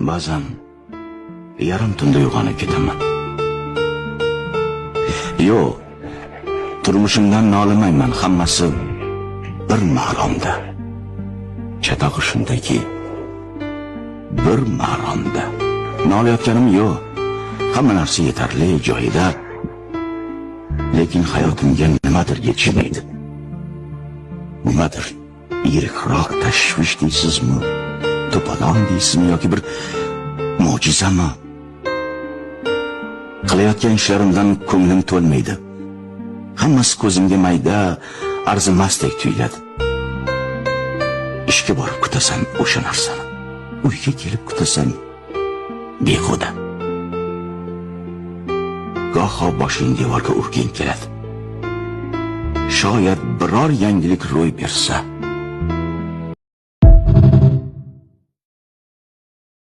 ba'zan yarim tunda uyg'onib ketaman. Yo'q, turmushimdan nolimayman, hammasi bir maromda. Chatog'i shundaki, bir maromda. Nolayotganim yo'q. Hamma narsa yetarli joyida. Lekin hayotimga nimadir yetishmaydi. Nimadir yirikroq tashvish deysizmi? To'polon deysizmi yoki bir mo'jizami? Qilayotgan ishlarimdan ko'nglim to'lmaydi. Hammasi ko'zimga mayda, arzimasdek tuyuladi. Ishga borib kutasan o'sha narsani. Uyga kelib kutasan behuda. Goho boshing devorga urging keladi. Shoyat biror yangilik ro'y bersa,